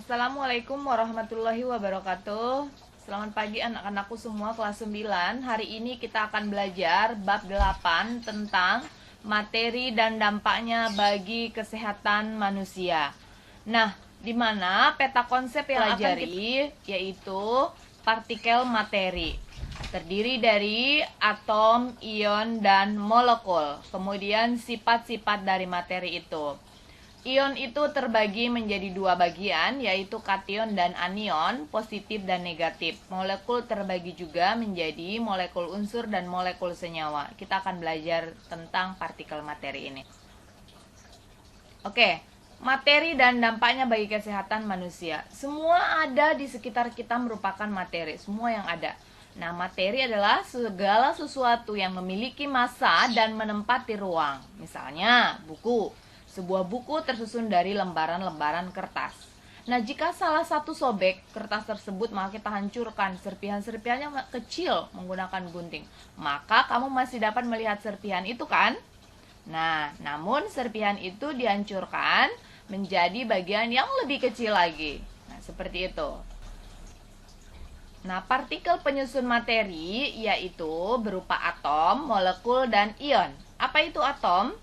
Assalamualaikum warahmatullahi wabarakatuh. Selamat pagi anak-anakku semua kelas 9. Hari ini kita akan belajar bab 8 tentang materi dan dampaknya bagi kesehatan manusia. Nah, di mana peta konsep yang akan pelajari yaitu partikel materi. Terdiri dari atom, ion, dan molekul. Kemudian sifat-sifat dari materi itu. Ion itu terbagi menjadi dua bagian, yaitu kation dan anion, positif dan negatif. Molekul terbagi juga menjadi molekul unsur dan molekul senyawa. Kita akan belajar tentang partikel materi ini. Oke, materi dan dampaknya bagi kesehatan manusia. Semua ada di sekitar kita merupakan materi, semua yang ada. Nah, materi adalah segala sesuatu yang memiliki massa dan menempati ruang. Misalnya, buku. Sebuah buku tersusun dari lembaran-lembaran kertas. Nah, jika salah satu sobek kertas tersebut, maka kita hancurkan. Serpihan-serpihannya kecil menggunakan gunting. Maka kamu masih dapat melihat serpihan itu kan? Nah, namun serpihan itu dihancurkan menjadi bagian yang lebih kecil lagi. Nah, seperti itu. Nah, partikel penyusun materi yaitu berupa atom, molekul, dan ion. Apa itu atom?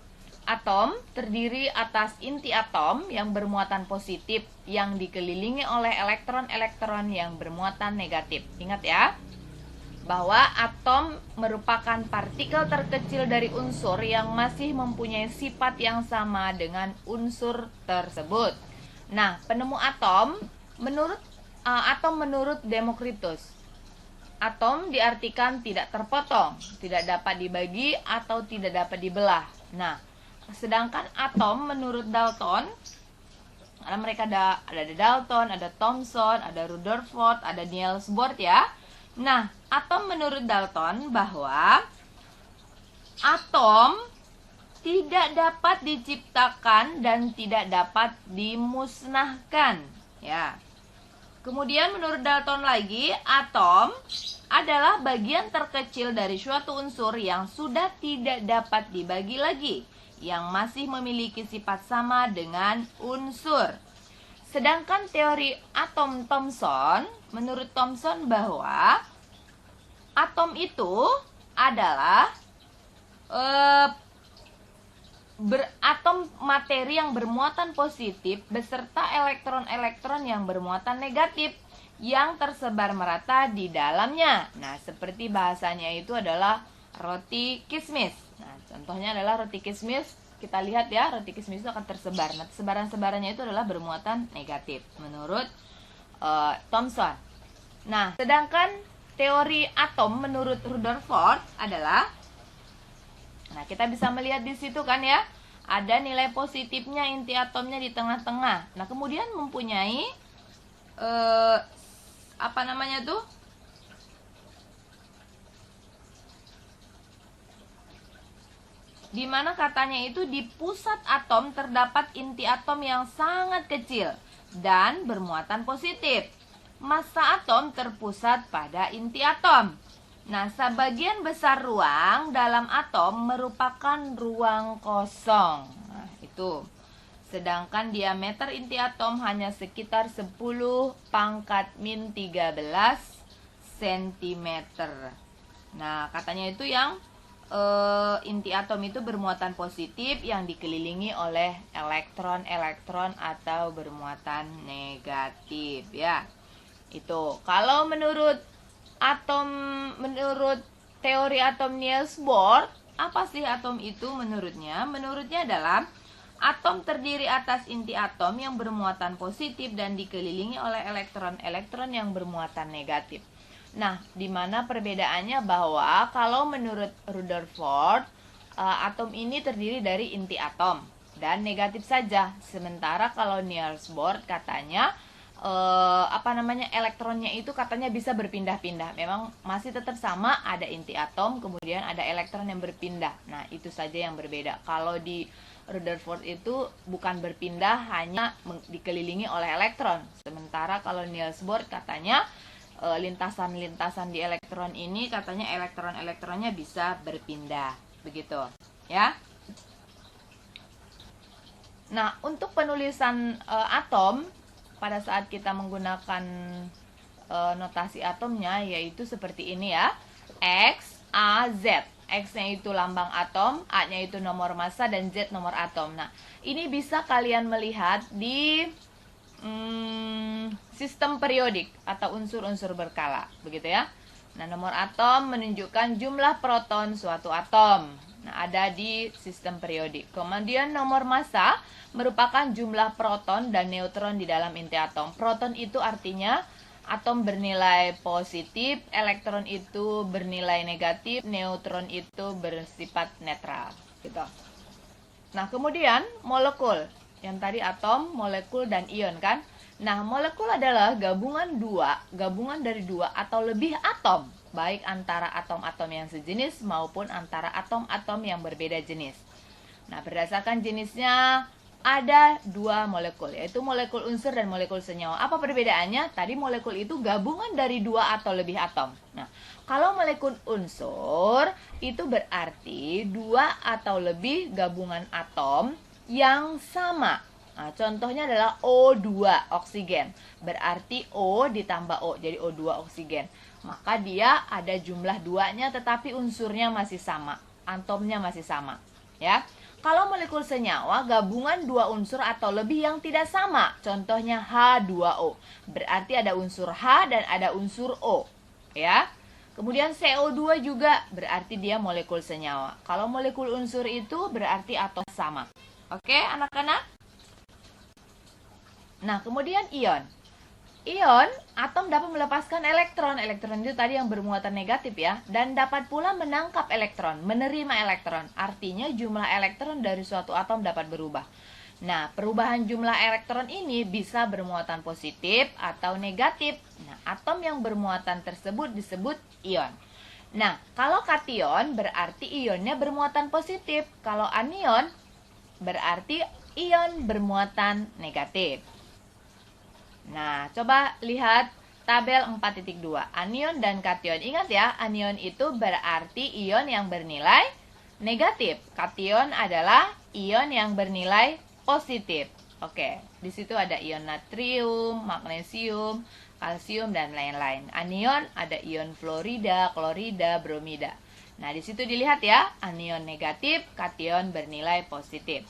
Atom terdiri atas inti atom yang bermuatan positif yang dikelilingi oleh elektron-elektron yang bermuatan negatif. Ingat ya, bahwa atom merupakan partikel terkecil dari unsur yang masih mempunyai sifat yang sama dengan unsur tersebut. Nah, penemu atom menurut Demokritus, atom diartikan tidak terpotong, tidak dapat dibagi atau tidak dapat dibelah. Nah, sedangkan atom menurut Dalton, karena mereka ada Dalton, ada Thomson, ada Rutherford, ada Niels Bohr ya. Nah, atom menurut Dalton bahwa atom tidak dapat diciptakan dan tidak dapat dimusnahkan ya. Kemudian menurut Dalton lagi, atom adalah bagian terkecil dari suatu unsur yang sudah tidak dapat dibagi lagi, yang masih memiliki sifat sama dengan unsur. Sedangkan teori atom Thomson, menurut Thomson bahwa atom itu adalah atom materi yang bermuatan positif beserta elektron-elektron yang bermuatan negatif yang tersebar merata di dalamnya. Nah, seperti bahasanya itu adalah roti kismis. Nah, contohnya adalah roti kismis. Kita lihat ya, roti kismis itu akan tersebar. Nah, sebaran-sebarannya itu adalah bermuatan negatif menurut Thomson. Nah, sedangkan teori atom menurut Rutherford adalah, nah, kita bisa melihat di situ kan ya, ada nilai positifnya inti atomnya di tengah-tengah. Nah, kemudian mempunyai di mana katanya itu di pusat atom terdapat inti atom yang sangat kecil dan bermuatan positif. Massa atom terpusat pada inti atom. Nah, sebagian besar ruang dalam atom merupakan ruang kosong. Nah, itu. Sedangkan diameter inti atom hanya sekitar 10 pangkat min 13 cm. Nah, katanya itu yang inti atom itu bermuatan positif yang dikelilingi oleh elektron-elektron atau bermuatan negatif ya. Itu. Kalau menurut teori atom Niels Bohr, apa sih atom itu menurutnya? Menurutnya adalah atom terdiri atas inti atom yang bermuatan positif dan dikelilingi oleh elektron-elektron yang bermuatan negatif. Nah, di mana perbedaannya bahwa kalau menurut Rutherford, atom ini terdiri dari inti atom dan negatif saja. Sementara kalau Niels Bohr katanya elektronnya itu katanya bisa berpindah-pindah. Memang masih tetap sama, ada inti atom, kemudian ada elektron yang berpindah. Nah, itu saja yang berbeda. Kalau di Rutherford itu bukan berpindah, hanya dikelilingi oleh elektron. Sementara kalau Niels Bohr katanya lintasan-lintasan di elektron ini katanya elektron-elektronnya bisa berpindah. Begitu, ya. Nah, untuk penulisan atom pada saat kita menggunakan notasi atomnya, yaitu seperti ini ya. X, A, Z. X-nya itu lambang atom, A-nya itu nomor massa, dan Z nomor atom. Nah, ini bisa kalian melihat di sistem periodik atau unsur-unsur berkala, begitu ya. Nah, nomor atom menunjukkan jumlah proton suatu atom. Nah, ada di sistem periodik. Kemudian nomor massa merupakan jumlah proton dan neutron di dalam inti atom. Proton itu artinya atom bernilai positif, elektron itu bernilai negatif, neutron itu bersifat netral, gitu. Nah, kemudian molekul. Yang tadi atom, molekul, dan ion kan? Nah, molekul adalah gabungan dari dua atau lebih atom, baik antara atom-atom yang sejenis maupun antara atom-atom yang berbeda jenis. Nah, berdasarkan jenisnya ada dua molekul, yaitu molekul unsur dan molekul senyawa. Apa perbedaannya? Tadi molekul itu gabungan dari dua atau lebih atom. Nah, kalau molekul unsur itu berarti dua atau lebih gabungan atom yang sama. Nah, contohnya adalah O2, oksigen. Berarti O ditambah O, jadi O2 oksigen. Maka dia ada jumlah duanya tetapi unsurnya masih sama, atomnya masih sama, ya. Kalau molekul senyawa gabungan dua unsur atau lebih yang tidak sama, contohnya H2O. Berarti ada unsur H dan ada unsur O, ya. Kemudian CO2 juga berarti dia molekul senyawa. Kalau molekul unsur itu berarti atom sama. Oke, anak-anak? Nah, kemudian ion. Ion, atom dapat melepaskan elektron. Elektron itu tadi yang bermuatan negatif ya. Dan dapat pula menangkap elektron, menerima elektron. Artinya jumlah elektron dari suatu atom dapat berubah. Nah, perubahan jumlah elektron ini bisa bermuatan positif atau negatif. Nah, atom yang bermuatan tersebut disebut ion. Nah, kalau kation berarti ionnya bermuatan positif. Kalau anion berarti ion bermuatan negatif. Nah, coba lihat tabel 4.2. Anion dan kation. Ingat ya, anion itu berarti ion yang bernilai negatif. Kation adalah ion yang bernilai positif. Oke, di situ ada ion natrium, magnesium, kalsium, dan lain-lain. Anion ada ion fluorida, klorida, bromida. Nah, di situ dilihat ya, anion negatif, kation bernilai positif.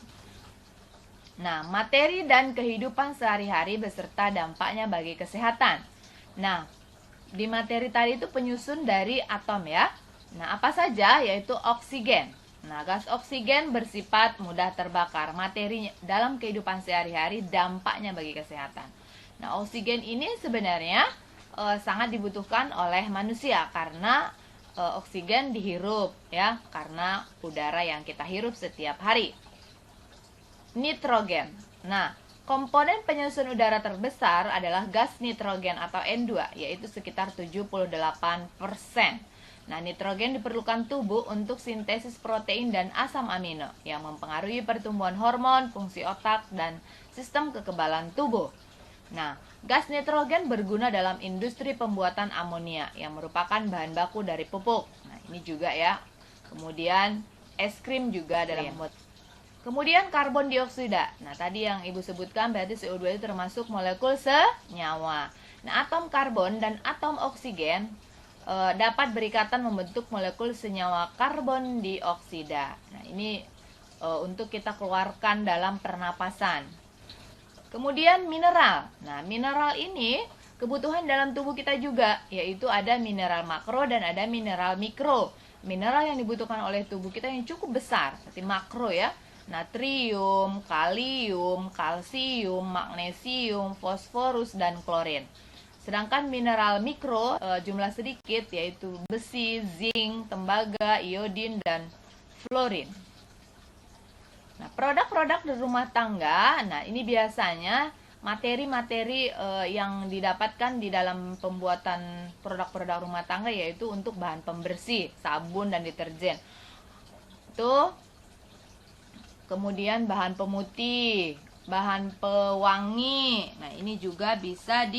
Nah, materi dan kehidupan sehari-hari beserta dampaknya bagi kesehatan. Nah, di materi tadi itu penyusun dari atom ya. Nah, apa saja? Yaitu oksigen. Nah, gas oksigen bersifat mudah terbakar. Materinya dalam kehidupan sehari-hari dampaknya bagi kesehatan. Nah, oksigen ini sebenarnya sangat dibutuhkan oleh manusia karena oksigen dihirup ya, karena udara yang kita hirup setiap hari. Nitrogen. Nah, komponen penyusun udara terbesar adalah gas nitrogen atau N2, yaitu sekitar 78%. Nah, nitrogen diperlukan tubuh untuk sintesis protein dan asam amino yang mempengaruhi pertumbuhan hormon, fungsi otak, dan sistem kekebalan tubuh. Nah, gas nitrogen berguna dalam industri pembuatan amonia yang merupakan bahan baku dari pupuk. Nah, ini juga ya. Kemudian es krim juga dalam membuat. Kemudian karbon dioksida. Nah, tadi yang Ibu sebutkan berarti CO2 itu termasuk molekul senyawa. Nah, atom karbon dan atom oksigen dapat berikatan membentuk molekul senyawa karbon dioksida. Nah, ini untuk kita keluarkan dalam pernapasan. Kemudian mineral. Nah, mineral ini kebutuhan dalam tubuh kita juga, yaitu ada mineral makro dan ada mineral mikro. Mineral yang dibutuhkan oleh tubuh kita yang cukup besar, seperti makro ya. Natrium, kalium, kalsium, magnesium, fosforus, dan klorin. Sedangkan mineral mikro jumlah sedikit, yaitu besi, zinc, tembaga, iodin, dan fluorin. Nah, produk-produk di rumah tangga, nah ini biasanya materi-materi yang didapatkan di dalam pembuatan produk-produk rumah tangga, yaitu untuk bahan pembersih, sabun dan deterjen. Itu kemudian bahan pemutih, bahan pewangi. Nah, ini juga bisa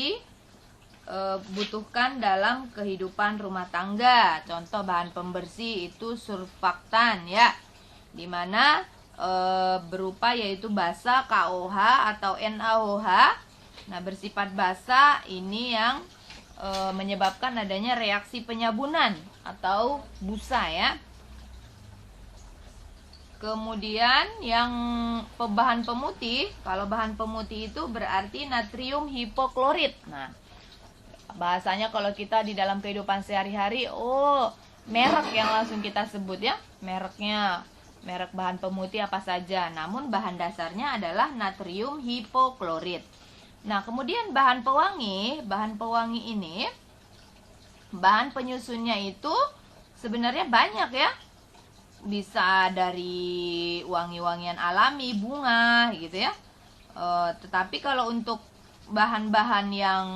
dibutuhkan dalam kehidupan rumah tangga. Contoh bahan pembersih itu surfaktan ya, dimana berupa yaitu basa KOH atau NaOH Nah, bersifat basa ini yang menyebabkan adanya reaksi penyabunan atau busa ya. Kemudian yang bahan pemutih, kalau bahan pemutih itu berarti natrium hipoklorit. Nah, bahasanya kalau kita di dalam kehidupan sehari-hari, merek yang langsung kita sebut ya, mereknya, merek bahan pemutih apa saja. Namun bahan dasarnya adalah natrium hipoklorit. Nah, kemudian bahan pewangi ini, bahan penyusunnya itu sebenarnya banyak ya. Bisa dari wangi-wangian alami, bunga gitu ya. Tetapi kalau untuk bahan-bahan yang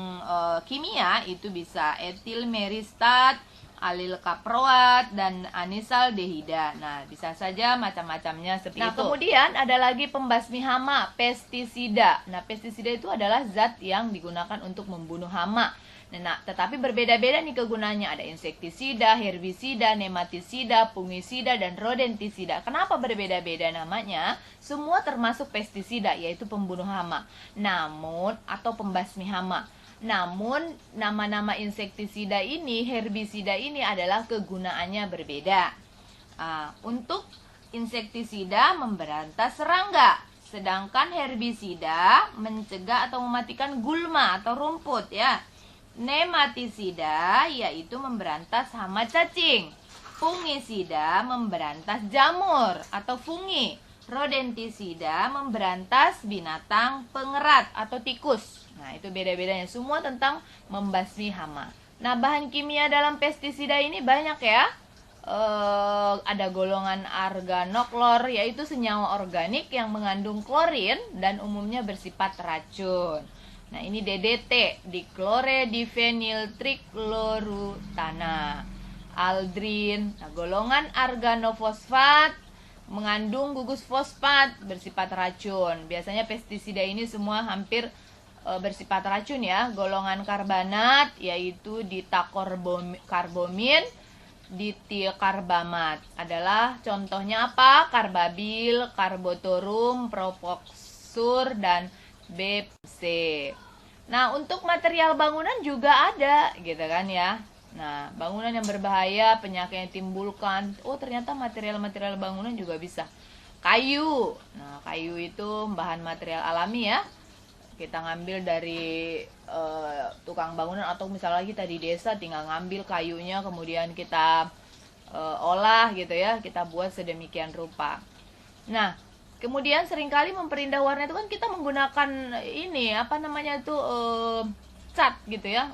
kimia itu bisa etil meristat, alil kaproat, dan anisaldehida. Nah, bisa saja macam-macamnya seperti itu. Nah, kemudian ada lagi pembasmi hama, pestisida. Nah, pestisida itu adalah zat yang digunakan untuk membunuh hama. Nah, tetapi berbeda-beda nih kegunaannya. Ada insektisida, herbisida, nematisida, fungisida, dan rodentisida. Kenapa berbeda-beda namanya? Semua termasuk pestisida, yaitu pembunuh hama. Atau pembasmi hama. Namun, nama-nama insektisida ini, herbisida ini adalah kegunaannya berbeda. Untuk insektisida memberantas serangga. Sedangkan herbisida mencegah atau mematikan gulma atau rumput ya. Nematisida yaitu memberantas hama cacing. Fungisida memberantas jamur atau fungi. Rodentisida memberantas binatang pengerat atau tikus. Nah, itu beda-bedanya, semua tentang membasmi hama. Nah, bahan kimia dalam pestisida ini banyak ya. Ada golongan arganoklor, yaitu senyawa organik yang mengandung klorin dan umumnya bersifat racun. Nah, ini DDT, dikloredifenyl trichlorutana. Aldrin, golongan arganofosfat mengandung gugus fosfat bersifat racun. Biasanya pestisida ini semua hampir bersifat racun ya. Golongan karbanat yaitu ditakorbomin, ditikarbamat. Adalah contohnya apa? Karbabil, karbotorum, propoxur, dan BC. Nah, untuk material bangunan juga ada gitu kan ya. Nah, bangunan yang berbahaya, penyakit yang timbulkan. Ternyata material-material bangunan juga bisa. Kayu. Nah, kayu itu bahan material alami ya. Kita ngambil dari tukang bangunan, atau misalnya kita di desa tinggal ngambil kayunya, kemudian kita olah gitu ya. Kita buat sedemikian rupa. Nah, kemudian seringkali memperindah warna itu kan kita menggunakan ini, cat gitu ya.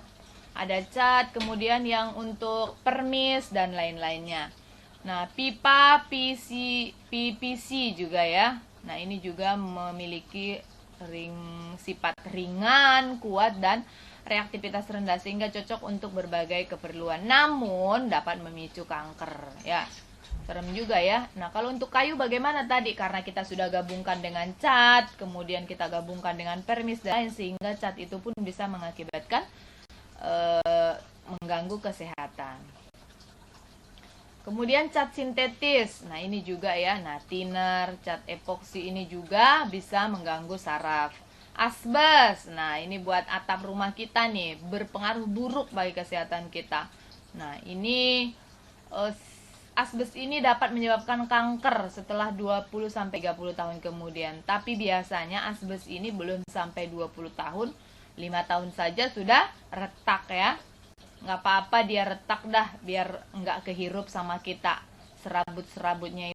Ada cat, kemudian yang untuk permis dan lain-lainnya. Nah, pipa, PVC juga ya. Nah, ini juga memiliki sifat ringan, kuat, dan reaktivitas rendah sehingga cocok untuk berbagai keperluan. Namun dapat memicu kanker ya. Serem juga ya. Nah, kalau untuk kayu bagaimana tadi? Karena kita sudah gabungkan dengan cat, kemudian kita gabungkan dengan permis dan lain, sehingga cat itu pun bisa mengakibatkan mengganggu kesehatan. Kemudian cat sintetis. Nah, ini juga ya. Nah, thinner, cat epoksi ini juga bisa mengganggu saraf. Asbes. Nah, ini buat atap rumah kita nih, berpengaruh buruk bagi kesehatan kita. Nah, ini asbes ini dapat menyebabkan kanker setelah 20-30 tahun kemudian. Tapi biasanya asbes ini belum sampai 20 tahun, 5 tahun saja sudah retak ya. Nggak apa-apa dia retak dah, biar nggak kehirup sama kita serabut-serabutnya